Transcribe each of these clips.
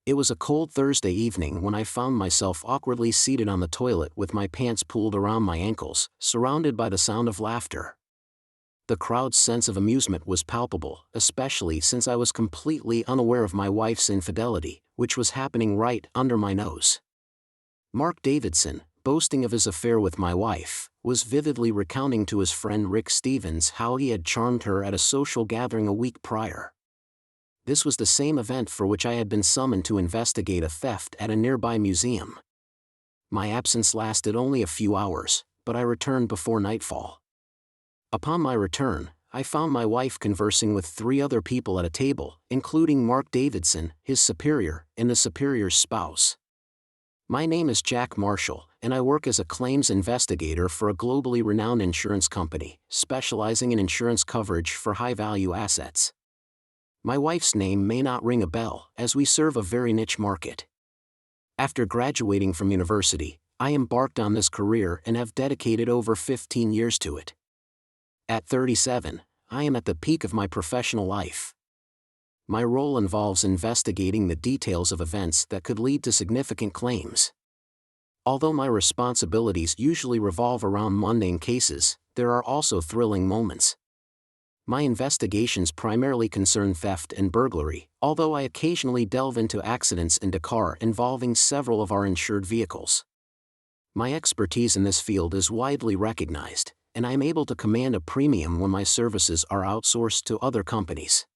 It was a cold Thursday evening when I found myself awkwardly seated on the toilet with my pants pulled around my ankles, surrounded by the sound of laughter. The crowd's sense of amusement was palpable, especially since I was completely unaware of my wife's infidelity, which was happening right under my nose. Mark Davidson, boasting of his affair with my wife, was vividly recounting to his friend Rick Stevens how he had charmed her at a social gathering a week prior. This was the same event for which I had been summoned to investigate a theft at a nearby museum. My absence lasted only a few hours, but I returned before nightfall. Upon my return, I found my wife conversing with 3 other people at a table, including Mark Davidson, his superior, and the superior's spouse. My name is Jack Marshall, and I work as a claims investigator for a globally renowned insurance company, specializing in insurance coverage for high-value assets. My wife's name may not ring a bell, as we serve a very niche market. After graduating from university, I embarked on this career and have dedicated over 15 years to it. At 37, I am at the peak of my professional life. My role involves investigating the details of events that could lead to significant claims. Although my responsibilities usually revolve around mundane cases, there are also thrilling moments. My investigations primarily concern theft and burglary, although I occasionally delve into accidents in Dakar involving several of our insured vehicles. My expertise in this field is widely recognized, and I am able to command a premium when my services are outsourced to other companies.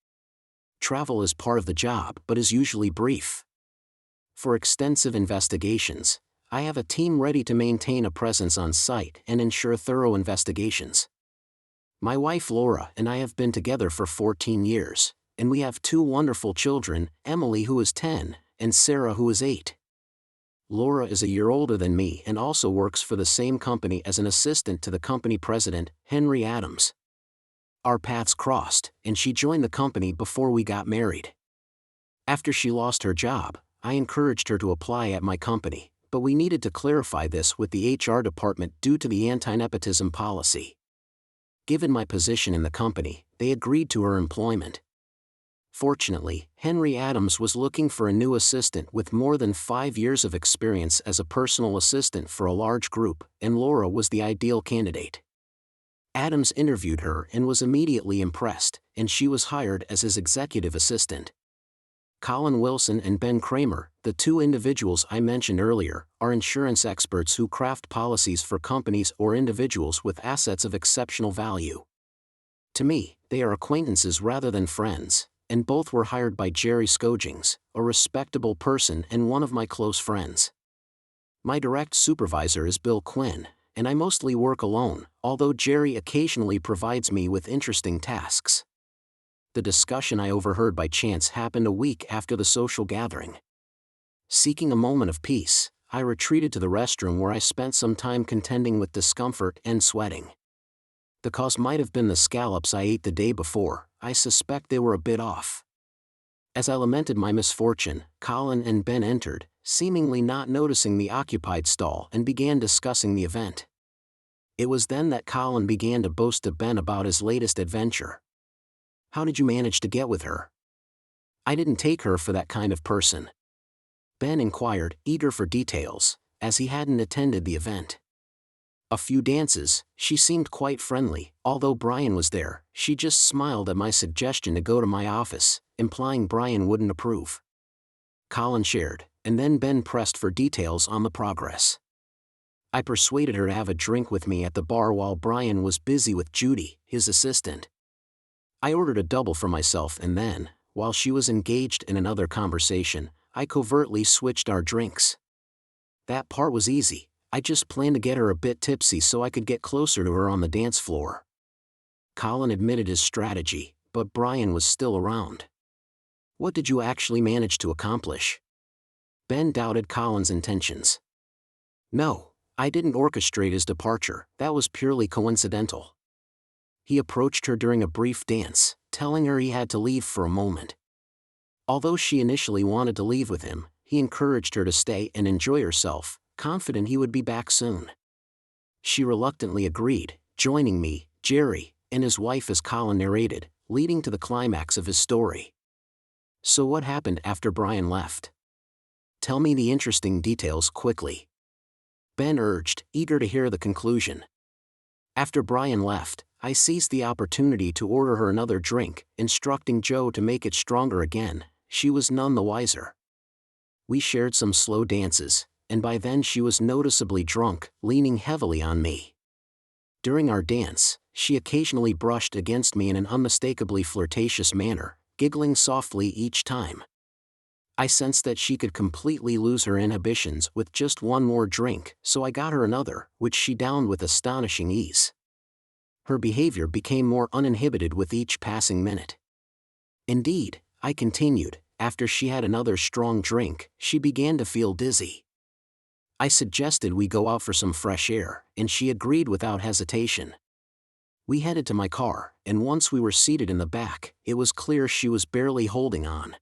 Travel is part of the job but is usually brief. For extensive investigations, I have a team ready to maintain a presence on site and ensure thorough investigations. My wife Laura and I have been together for 14 years, and we have 2 wonderful children, Emily who is 10, and Sarah who is 8. Laura is a year older than me and also works for the same company as an assistant to the company president, Henry Adams. Our paths crossed, and she joined the company before we got married. After she lost her job, I encouraged her to apply at my company, but we needed to clarify this with the HR department due to the anti-nepotism policy. Given my position in the company, they agreed to her employment. Fortunately, Henry Adams was looking for a new assistant with more than 5 years of experience as a personal assistant for a large group, and Laura was the ideal candidate. Adams interviewed her and was immediately impressed, and she was hired as his executive assistant. Colin Wilson and Ben Kramer, the 2 individuals I mentioned earlier, are insurance experts who craft policies for companies or individuals with assets of exceptional value. To me, they are acquaintances rather than friends, and both were hired by Jerry Skojings, a respectable person and one of my close friends. My direct supervisor is Bill Quinn, and I mostly work alone, although Jerry occasionally provides me with interesting tasks. The discussion I overheard by chance happened a week after the social gathering. Seeking a moment of peace, I retreated to the restroom where I spent some time contending with discomfort and sweating. The cause might have been the scallops I ate the day before. I suspect they were a bit off. As I lamented my misfortune, Colin and Ben entered, seemingly not noticing the occupied stall, and began discussing the event. It was then that Colin began to boast to Ben about his latest adventure. "How did you manage to get with her?" "I didn't take her for that kind of person," Ben inquired, eager for details, as he hadn't attended the event. "A few dances, she seemed quite friendly, although Brian was there. She just smiled at my suggestion to go to my office, implying Brian wouldn't approve." Colin shared, and then Ben pressed for details on the progress. "I persuaded her to have a drink with me at the bar while Brian was busy with Judy, his assistant. I ordered a double for myself and then, while she was engaged in another conversation, I covertly switched our drinks. That part was easy. I just planned to get her a bit tipsy so I could get closer to her on the dance floor." Colin admitted his strategy, but Brian was still around. "What did you actually manage to accomplish?" Ben doubted Colin's intentions. "No, I didn't orchestrate his departure, that was purely coincidental. He approached her during a brief dance, telling her he had to leave for a moment. Although she initially wanted to leave with him, he encouraged her to stay and enjoy herself, confident he would be back soon. She reluctantly agreed, joining me, Jerry, and his wife as Colin narrated, leading to the climax of his story. "So what happened after Brian left?" Tell me the interesting details quickly," Ben urged, eager to hear the conclusion. After Brian left, I seized the opportunity to order her another drink, instructing Joe to make it stronger again. She was none the wiser. We shared some slow dances, and by then she was noticeably drunk, leaning heavily on me. During our dance, she occasionally brushed against me in an unmistakably flirtatious manner, giggling softly each time. I sensed that she could completely lose her inhibitions with just one more drink, so I got her another, which she downed with astonishing ease. Her behavior became more uninhibited with each passing minute. Indeed, I continued, after she had another strong drink, she began to feel dizzy. I suggested we go out for some fresh air, and she agreed without hesitation. We headed to my car, and once we were seated in the back, it was clear she was barely holding on.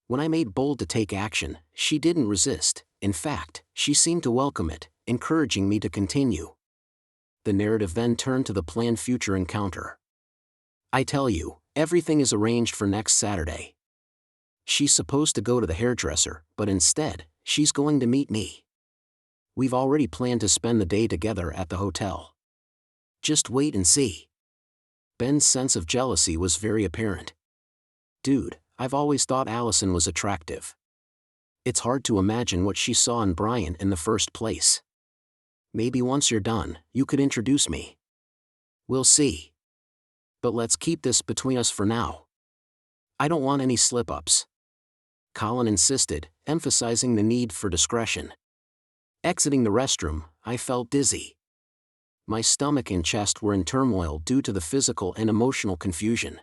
When I made bold to take action, she didn't resist. In fact, she seemed to welcome it, encouraging me to continue. The narrative then turned to the planned future encounter. I tell you, everything is arranged for next Saturday. She's supposed to go to the hairdresser, but instead, she's going to meet me. We've already planned to spend the day together at the hotel. Just wait and see. Ben's sense of jealousy was very apparent. Dude, I've always thought Allison was attractive. It's hard to imagine what she saw in Brian in the first place. Maybe once you're done, you could introduce me. We'll see. But let's keep this between us for now. I don't want any slip-ups. Colin insisted, emphasizing the need for discretion. Exiting the restroom, I felt dizzy. My stomach and chest were in turmoil due to the physical and emotional confusion.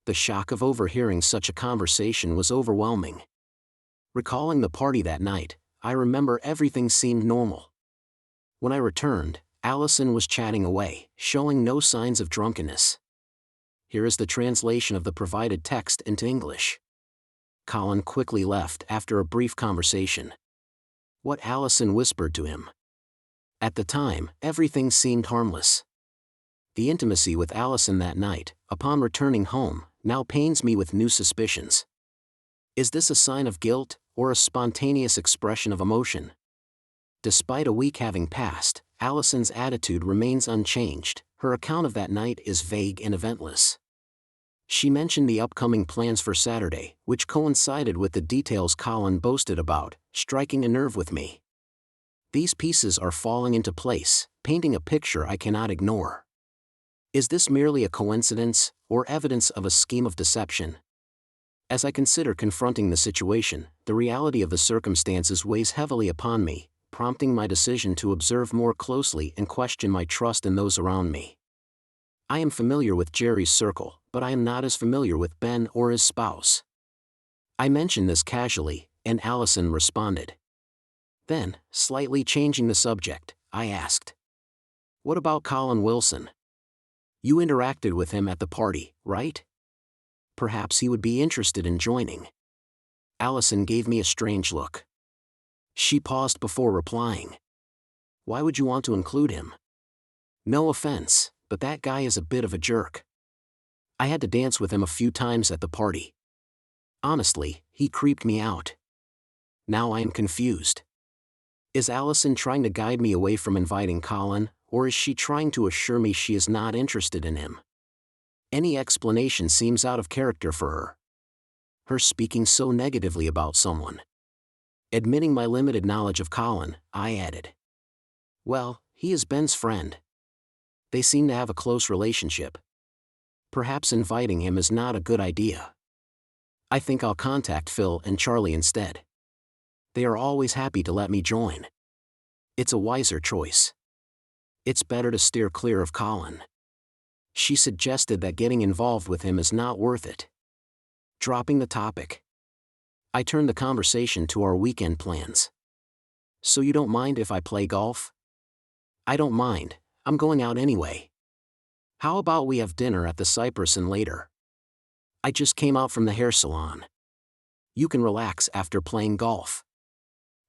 The shock of overhearing such a conversation was overwhelming. Recalling the party that night, I remember everything seemed normal. When I returned, Allison was chatting away, showing no signs of drunkenness. Here is the translation of the provided text into English. Colin quickly left after a brief conversation. What Allison whispered to him. At the time, everything seemed harmless. The intimacy with Allison that night, upon returning home, now pains me with new suspicions. Is this a sign of guilt, or a spontaneous expression of emotion? Despite a week having passed, Allison's attitude remains unchanged. Her account of that night is vague and eventless. She mentioned the upcoming plans for Saturday, which coincided with the details Colin boasted about, striking a nerve with me. These pieces are falling into place, painting a picture I cannot ignore. Is this merely a coincidence, or evidence of a scheme of deception? As I consider confronting the situation, the reality of the circumstances weighs heavily upon me, prompting my decision to observe more closely and question my trust in those around me. I am familiar with Jerry's circle, but I am not as familiar with Ben or his spouse. I mentioned this casually, and Allison responded. Then, slightly changing the subject, I asked, "What about Colin Wilson? You interacted with him at the party, right? Perhaps he would be interested in joining." Allison gave me a strange look. She paused before replying. "Why would you want to include him? No offense, but that guy is a bit of a jerk. I had to dance with him a few times at the party. Honestly, he creeped me out. Now I am confused. Is Allison trying to guide me away from inviting Colin, or is she trying to assure me she is not interested in him? Any explanation seems out of character for her. Her speaking so negatively about someone. Admitting my limited knowledge of Colin, I added, "Well, he is Ben's friend. They seem to have a close relationship. Perhaps inviting him is not a good idea. I think I'll contact Phil and Charlie instead. They are always happy to let me join. It's a wiser choice. It's better to steer clear of Colin." She suggested that getting involved with him is not worth it. Dropping the topic, I turned the conversation to our weekend plans. "So you don't mind if I play golf?" "I don't mind, I'm going out anyway. How about we have dinner at the Cypress Inn later? I just came out from the hair salon. You can relax after playing golf.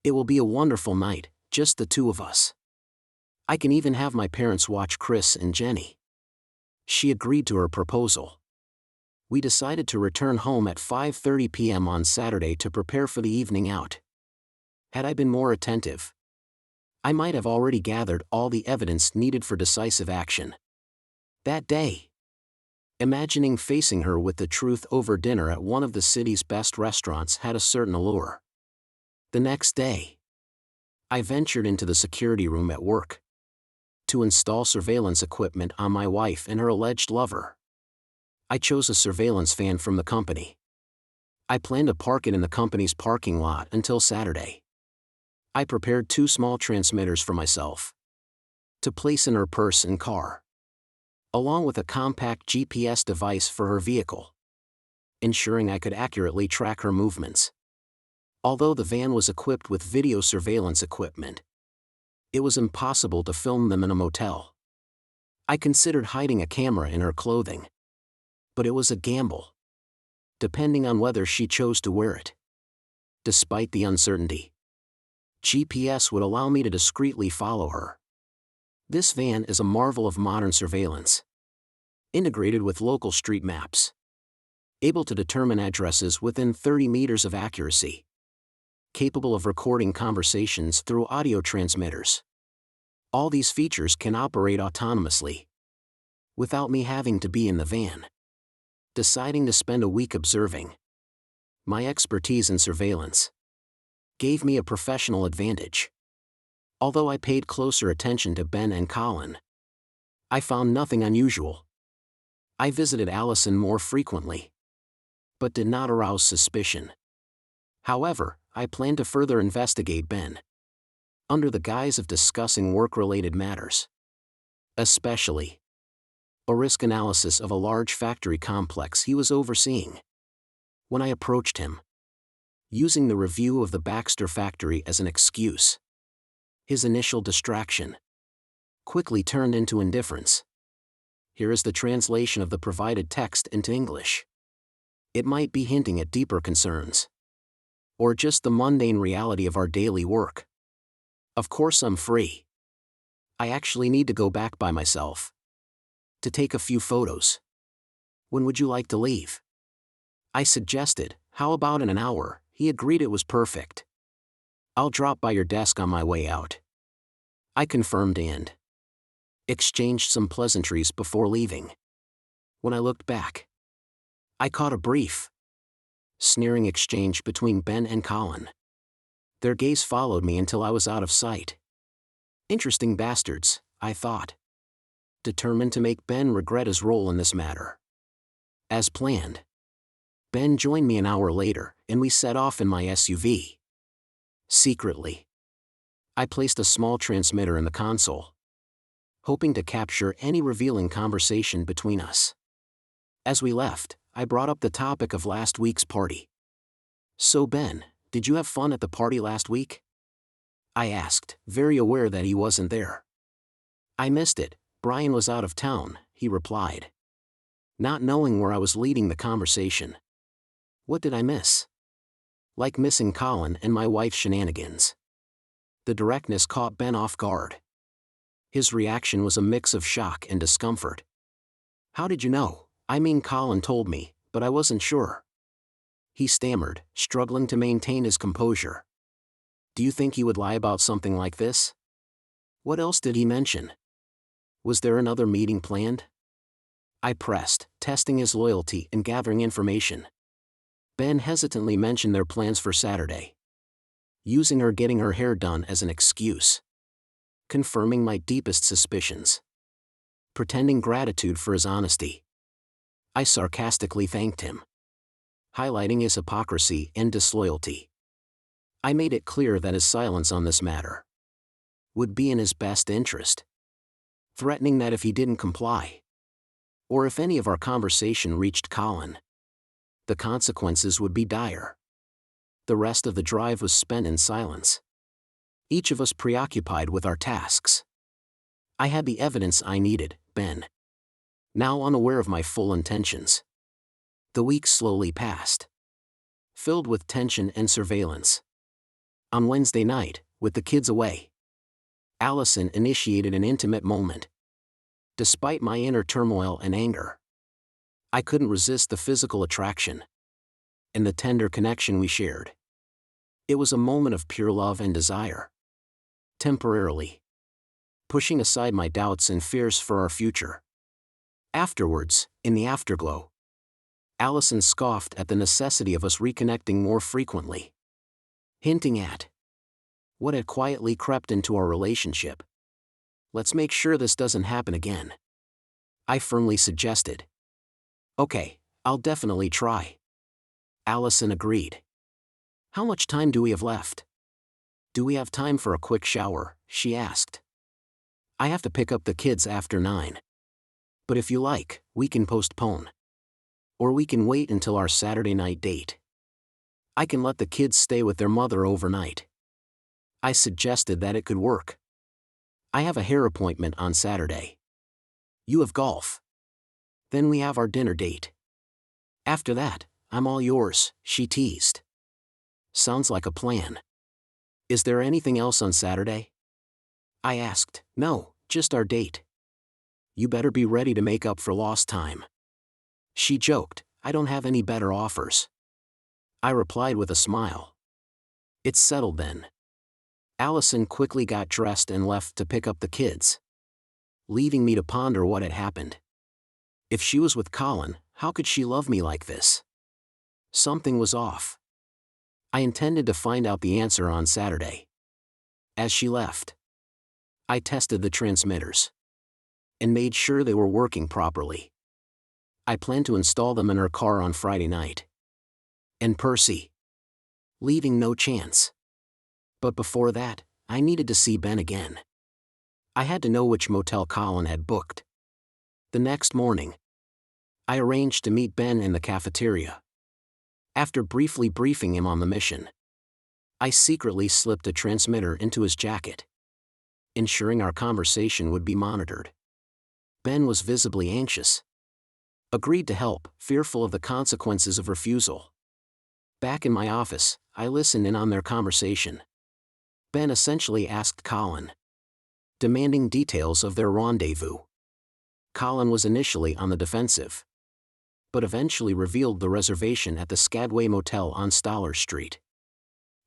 It will be a wonderful night, just the two of us. I can even have my parents watch Chris and Jenny." She agreed to her proposal. We decided to return home at 5:30 p.m. on Saturday to prepare for the evening out. Had I been more attentive, I might have already gathered all the evidence needed for decisive action. That day, imagining facing her with the truth over dinner at one of the city's best restaurants had a certain allure. The next day, I ventured into the security room at work to install surveillance equipment on my wife and her alleged lover. I chose a surveillance van from the company. I planned to park it in the company's parking lot until Saturday. I prepared 2 small transmitters for myself to place in her purse and car, along with a compact GPS device for her vehicle, ensuring I could accurately track her movements. Although the van was equipped with video surveillance equipment, it was impossible to film them in a motel. I considered hiding a camera in her clothing, but it was a gamble, depending on whether she chose to wear it. Despite the uncertainty, GPS would allow me to discreetly follow her. This van is a marvel of modern surveillance, integrated with local street maps, able to determine addresses within 30 meters of accuracy, capable of recording conversations through audio transmitters. All these features can operate autonomously, without me having to be in the van. Deciding to spend a week observing, my expertise in surveillance gave me a professional advantage. Although I paid closer attention to Ben and Colin, I found nothing unusual. I visited Allison more frequently, but did not arouse suspicion. However, I plan to further investigate Ben, under the guise of discussing work-related matters, especially a risk analysis of a large factory complex he was overseeing. When I approached him, using the review of the Baxter factory as an excuse, his initial distraction quickly turned into indifference. Here is the translation of the provided text into English. It might be hinting at deeper concerns, or just the mundane reality of our daily work. Of course I'm free. I actually need to go back by myself to take a few photos. When would you like to leave? I suggested, how about in an hour? He agreed it was perfect. I'll drop by your desk on my way out. I confirmed and exchanged some pleasantries before leaving. When I looked back, I caught a brief, sneering exchange between Ben and Colin. Their gaze followed me until I was out of sight. Interesting bastards, I thought, determined to make Ben regret his role in this matter. As planned, Ben joined me an hour later, and we set off in my SUV. Secretly, I placed a small transmitter in the console, hoping to capture any revealing conversation between us. As we left, I brought up the topic of last week's party. So Ben, did you have fun at the party last week? I asked, very aware that he wasn't there. I missed it. Brian was out of town, he replied, not knowing where I was leading the conversation. What did I miss? Like missing Colin and my wife's shenanigans. The directness caught Ben off guard. His reaction was a mix of shock and discomfort. How did you know? I mean, Colin told me, but I wasn't sure. He stammered, struggling to maintain his composure. Do you think he would lie about something like this? What else did he mention? Was there another meeting planned? I pressed, testing his loyalty and gathering information. Ben hesitantly mentioned their plans for Saturday, using her getting her hair done as an excuse, confirming my deepest suspicions. Pretending gratitude for his honesty, I sarcastically thanked him, highlighting his hypocrisy and disloyalty. I made it clear that his silence on this matter would be in his best interest, threatening that if he didn't comply, or if any of our conversation reached Colin, the consequences would be dire. The rest of the drive was spent in silence, each of us preoccupied with our tasks. I had the evidence I needed, Ben, now unaware of my full intentions. The weeks slowly passed, filled with tension and surveillance. On Wednesday night, with the kids away, Allison initiated an intimate moment. Despite my inner turmoil and anger, I couldn't resist the physical attraction and the tender connection we shared. It was a moment of pure love and desire. Temporarily pushing aside my doubts and fears for our future. Afterwards, in the afterglow, Allison scoffed at the necessity of us reconnecting more frequently, hinting at what had quietly crept into our relationship. Let's make sure this doesn't happen again, I firmly suggested. Okay, I'll definitely try. Allison agreed. How much time do we have left? Do we have time for a quick shower? She asked. I have to pick up the kids after 9. But if you like, we can postpone. Or we can wait until our Saturday night date. I can let the kids stay with their mother overnight. I suggested that it could work. I have a hair appointment on Saturday. You have golf. Then we have our dinner date. After that, I'm all yours, she teased. Sounds like a plan. Is there anything else on Saturday? I asked. No, just our date. You better be ready to make up for lost time. She joked, I don't have any better offers. I replied with a smile. It's settled then. Allison quickly got dressed and left to pick up the kids, leaving me to ponder what had happened. If she was with Colin, how could she love me like this? Something was off. I intended to find out the answer on Saturday. As she left, I tested the transmitters and made sure they were working properly. I planned to install them in her car on Friday night. And Percy, leaving no chance. But before that, I needed to see Ben again. I had to know which motel Colin had booked. The next morning, I arranged to meet Ben in the cafeteria. After briefly briefing him on the mission, I secretly slipped a transmitter into his jacket, ensuring our conversation would be monitored. Ben was visibly anxious. Agreed to help, fearful of the consequences of refusal. Back in my office, I listened in on their conversation. Ben essentially asked Colin, demanding details of their rendezvous. Colin was initially on the defensive, but eventually revealed the reservation at the Skagway Motel on Stoller Street.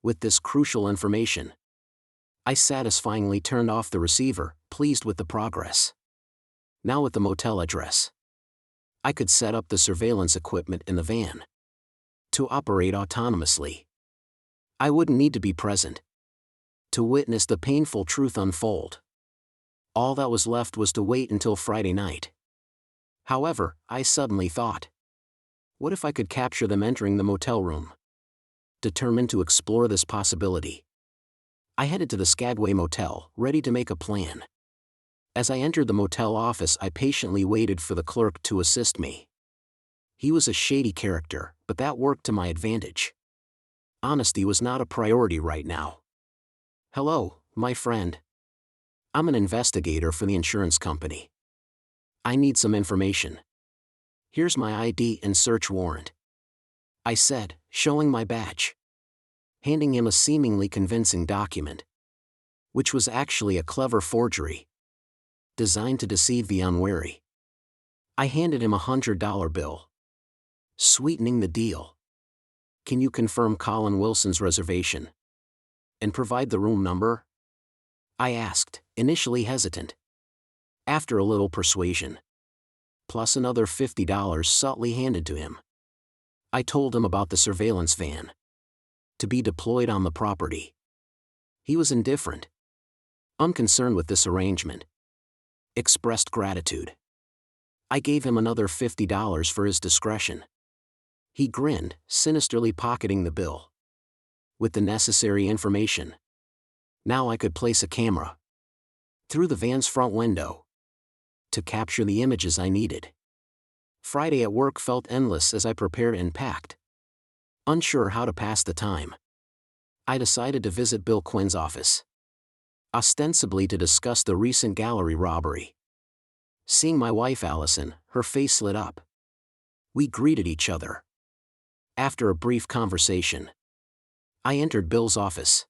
With this crucial information, I satisfyingly turned off the receiver, pleased with the progress. Now with the motel address, I could set up the surveillance equipment in the van to operate autonomously. I wouldn't need to be present to witness the painful truth unfold. All that was left was to wait until Friday night. However, I suddenly thought, what if I could capture them entering the motel room? Determined to explore this possibility, I headed to the Skagway Motel, ready to make a plan. As I entered the motel office, I patiently waited for the clerk to assist me. He was a shady character, but that worked to my advantage. Honesty was not a priority right now. Hello, my friend. I'm an investigator for the insurance company. I need some information. Here's my ID and search warrant, I said, showing my badge. Handing him a seemingly convincing document, which was actually a clever forgery, designed to deceive the unwary. I handed him $100 bill, sweetening the deal. Can you confirm Colin Wilson's reservation and provide the room number? I asked, initially hesitant. After a little persuasion, plus another $50 subtly handed to him, I told him about the surveillance van to be deployed on the property. He was indifferent, unconcerned with this arrangement, expressed gratitude. I gave him another $50 for his discretion. He grinned, sinisterly pocketing the bill with the necessary information. Now I could place a camera through the van's front window to capture the images I needed. Friday at work felt endless as I prepared and packed. Unsure how to pass the time, I decided to visit Bill Quinn's office, ostensibly to discuss the recent gallery robbery. Seeing my wife Allison, her face lit up. We greeted each other. After a brief conversation, I entered Bill's office.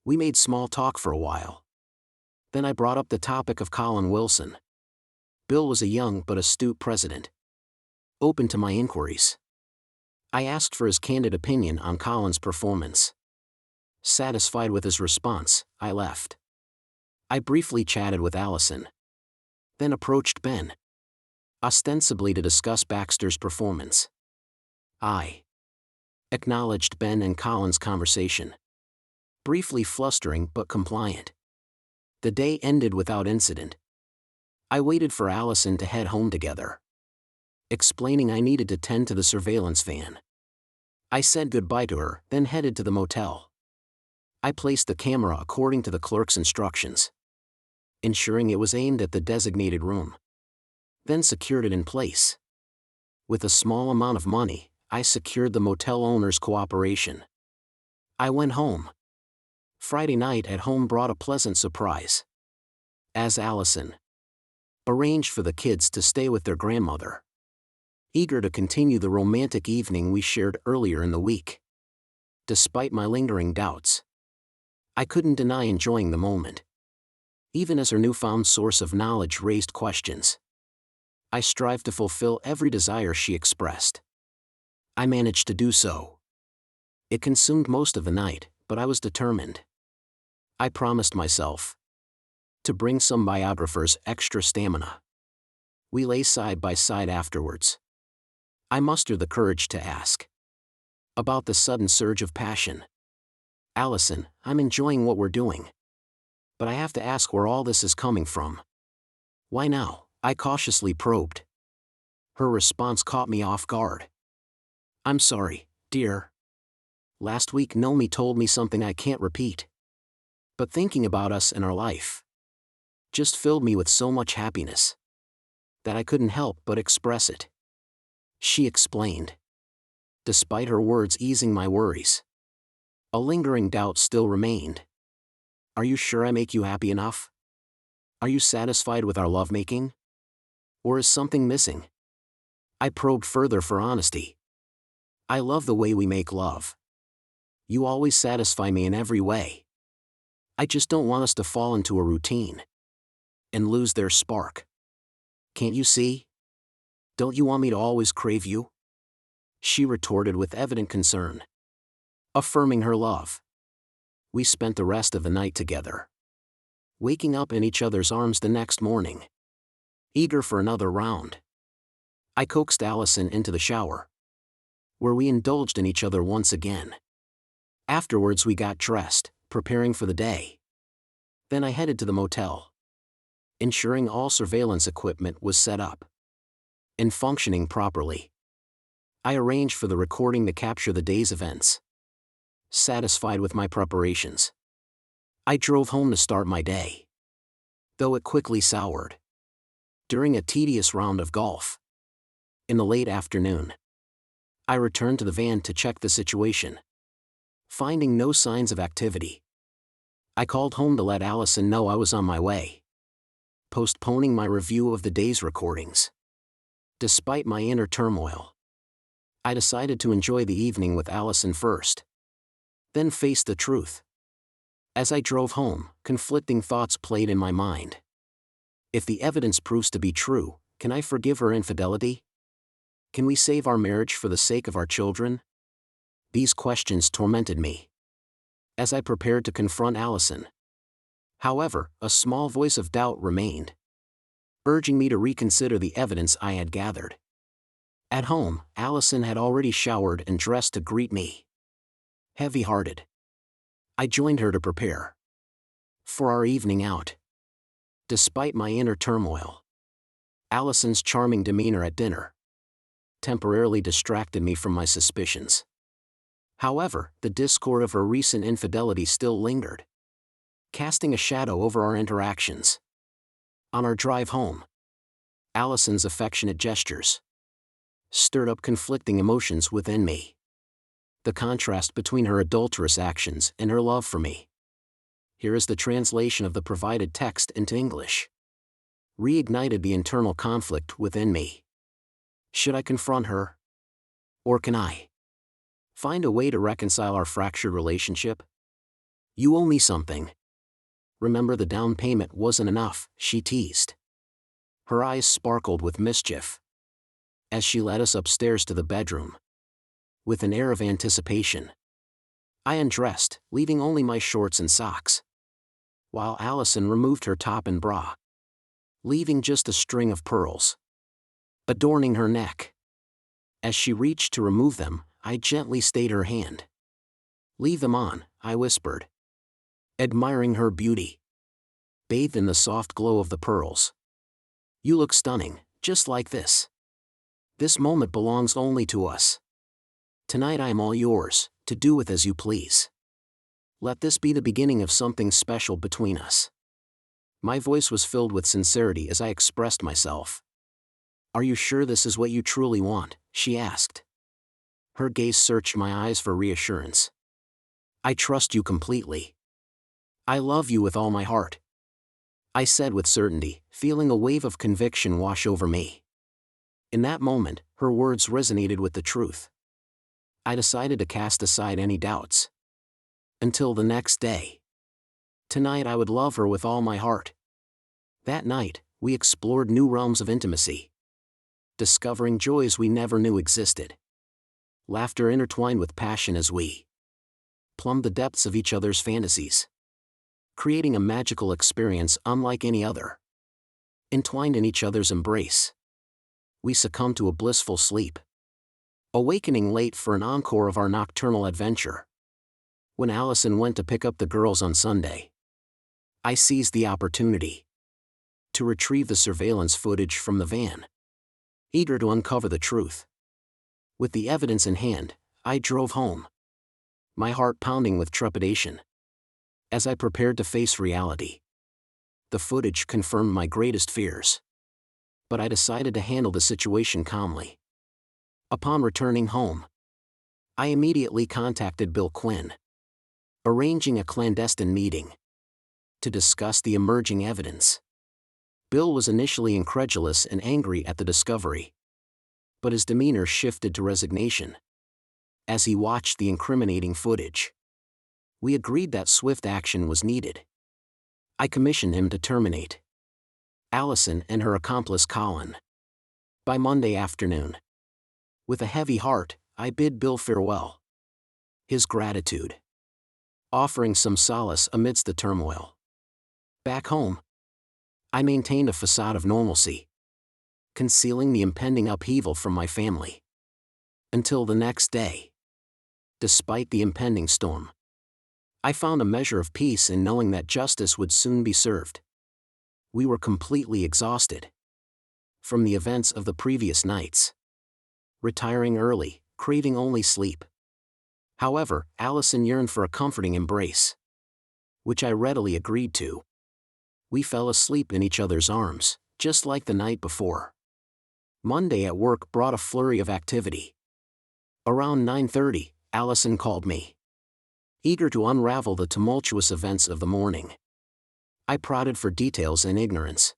We made small talk for a while. Then I brought up the topic of Colin Wilson. Bill was a young but astute president, open to my inquiries. I asked for his candid opinion on Colin's performance. Satisfied with his response, I left. I briefly chatted with Allison, then approached Ben, ostensibly to discuss Baxter's performance. I acknowledged Ben and Colin's conversation. Briefly flustering but compliant. The day ended without incident. I waited for Allison to head home together, explaining I needed to tend to the surveillance van. I said goodbye to her, then headed to the motel. I placed the camera according to the clerk's instructions, ensuring it was aimed at the designated room, then secured it in place. With a small amount of money, I secured the motel owner's cooperation. I went home. Friday night at home brought a pleasant surprise, as Allison arranged for the kids to stay with their grandmother, eager to continue the romantic evening we shared earlier in the week. Despite my lingering doubts, I couldn't deny enjoying the moment. Even as her newfound source of knowledge raised questions, I strived to fulfill every desire she expressed. I managed to do so. It consumed most of the night, but I was determined. I promised myself to bring some biographer's extra stamina. We lay side by side afterwards. I mustered the courage to ask about the sudden surge of passion. Allison, I'm enjoying what we're doing, but I have to ask where all this is coming from. Why now? I cautiously probed. Her response caught me off guard. I'm sorry, dear. Last week Nomi told me something I can't repeat. But thinking about us and our life just filled me with so much happiness that I couldn't help but express it. She explained. Despite her words easing my worries, a lingering doubt still remained. Are you sure I make you happy enough? Are you satisfied with our lovemaking? Or is something missing? I probed further for honesty. I love the way we make love. You always satisfy me in every way. I just don't want us to fall into a routine and lose their spark. Can't you see? Don't you want me to always crave you? She retorted with evident concern, affirming her love. We spent the rest of the night together, waking up in each other's arms the next morning, eager for another round. I coaxed Allison into the shower, where we indulged in each other once again. Afterwards we got dressed, preparing for the day. Then I headed to the motel, ensuring all surveillance equipment was set up and functioning properly. I arranged for the recording to capture the day's events. Satisfied with my preparations, I drove home to start my day, though it quickly soured during a tedious round of golf. In the late afternoon, I returned to the van to check the situation. Finding no signs of activity, I called home to let Allison know I was on my way, postponing my review of the day's recordings. Despite my inner turmoil, I decided to enjoy the evening with Allison first, then face the truth. As I drove home, conflicting thoughts played in my mind. If the evidence proves to be true, can I forgive her infidelity? Can we save our marriage for the sake of our children? These questions tormented me as I prepared to confront Allison. However, a small voice of doubt remained, urging me to reconsider the evidence I had gathered. At home, Allison had already showered and dressed to greet me. Heavy-hearted, I joined her to prepare for our evening out. Despite my inner turmoil, Allison's charming demeanor at dinner temporarily distracted me from my suspicions. However, the discord of her recent infidelity still lingered, casting a shadow over our interactions. On our drive home, Allison's affectionate gestures stirred up conflicting emotions within me. The contrast between her adulterous actions and her love for me. Here is the translation of the provided text into English. Reignited the internal conflict within me. Should I confront her? Or can I find a way to reconcile our fractured relationship? You owe me something. Remember, the down payment wasn't enough, she teased. Her eyes sparkled with mischief as she led us upstairs to the bedroom. With an air of anticipation, I undressed, leaving only my shorts and socks, while Allison removed her top and bra, leaving just a string of pearls adorning her neck. As she reached to remove them, I gently stayed her hand. "Leave them on," I whispered, admiring her beauty, bathed in the soft glow of the pearls. "You look stunning, just like this. This moment belongs only to us. Tonight I am all yours, to do with as you please. Let this be the beginning of something special between us." My voice was filled with sincerity as I expressed myself. "Are you sure this is what you truly want?" she asked. Her gaze searched my eyes for reassurance. "I trust you completely. I love you with all my heart," I said with certainty, feeling a wave of conviction wash over me. In that moment, her words resonated with the truth. I decided to cast aside any doubts. Until the next day. Tonight I would love her with all my heart. That night, we explored new realms of intimacy, discovering joys we never knew existed. Laughter intertwined with passion as we plumbed the depths of each other's fantasies, creating a magical experience unlike any other. Entwined in each other's embrace, we succumbed to a blissful sleep, awakening late for an encore of our nocturnal adventure. When Allison went to pick up the girls on Sunday, I seized the opportunity to retrieve the surveillance footage from the van, eager to uncover the truth. With the evidence in hand, I drove home, my heart pounding with trepidation. As I prepared to face reality, the footage confirmed my greatest fears. But I decided to handle the situation calmly. Upon returning home, I immediately contacted Bill Quinn, arranging a clandestine meeting to discuss the emerging evidence. Bill was initially incredulous and angry at the discovery, but his demeanor shifted to resignation as he watched the incriminating footage. We agreed that swift action was needed. I commissioned him to terminate Allison and her accomplice Colin by Monday afternoon. With a heavy heart, I bid Bill farewell. His gratitude, offering some solace amidst the turmoil. Back home, I maintained a facade of normalcy, concealing the impending upheaval from my family. Until the next day. Despite the impending storm, I found a measure of peace in knowing that justice would soon be served. We were completely exhausted from the events of the previous nights, retiring early, craving only sleep. However, Allison yearned for a comforting embrace, which I readily agreed to. We fell asleep in each other's arms, just like the night before. Monday at work brought a flurry of activity. Around 9:30, Allison called me, eager to unravel the tumultuous events of the morning. I prodded for details in ignorance,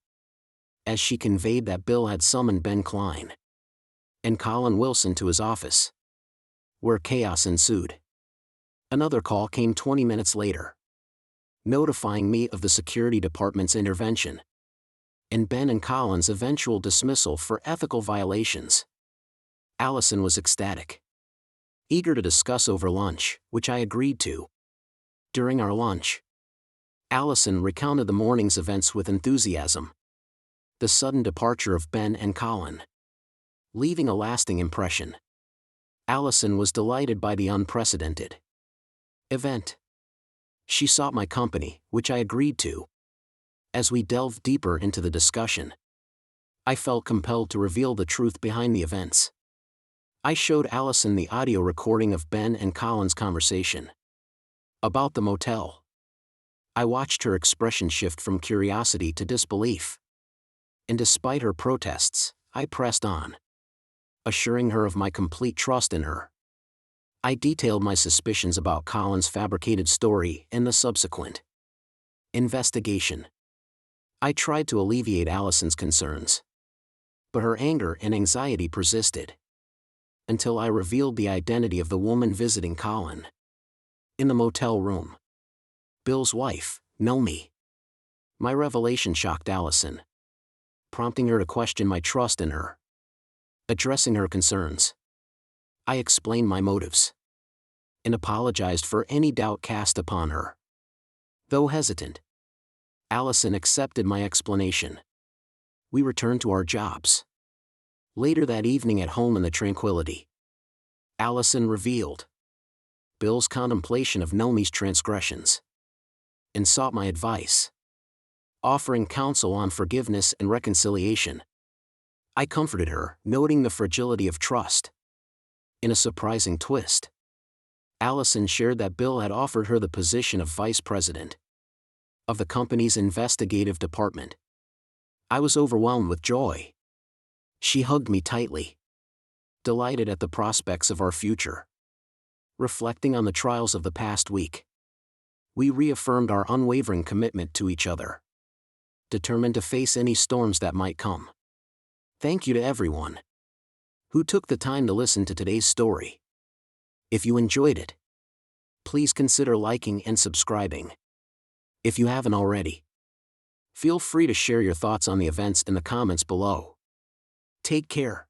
as she conveyed that Bill had summoned Ben Klein and Colin Wilson to his office, where chaos ensued. Another call came 20 minutes later, notifying me of the security department's intervention and Ben and Colin's eventual dismissal for ethical violations. Allison was ecstatic, eager to discuss over lunch, which I agreed to. During our lunch, Allison recounted the morning's events with enthusiasm. The sudden departure of Ben and Colin, leaving a lasting impression. Allison was delighted by the unprecedented event. She sought my company, which I agreed to. As we delved deeper into the discussion, I felt compelled to reveal the truth behind the events. I showed Allison the audio recording of Ben and Colin's conversation about the motel. I watched her expression shift from curiosity to disbelief. And despite her protests, I pressed on, assuring her of my complete trust in her. I detailed my suspicions about Colin's fabricated story and the subsequent investigation. I tried to alleviate Allison's concerns, but her anger and anxiety persisted, until I revealed the identity of the woman visiting Colin in the motel room. Bill's wife, Nomi. My revelation shocked Allison, prompting her to question my trust in her. Addressing her concerns, I explained my motives, and apologized for any doubt cast upon her. Though hesitant, Allison accepted my explanation. We returned to our jobs. Later that evening at home in the tranquility, Allison revealed Bill's contemplation of Nomi's transgressions and sought my advice, offering counsel on forgiveness and reconciliation. I comforted her, noting the fragility of trust. In a surprising twist, Allison shared that Bill had offered her the position of vice president of the company's investigative department. I was overwhelmed with joy. She hugged me tightly, delighted at the prospects of our future. Reflecting on the trials of the past week, we reaffirmed our unwavering commitment to each other, determined to face any storms that might come. Thank you to everyone who took the time to listen to today's story. If you enjoyed it, please consider liking and subscribing. If you haven't already, feel free to share your thoughts on the events in the comments below. Take care.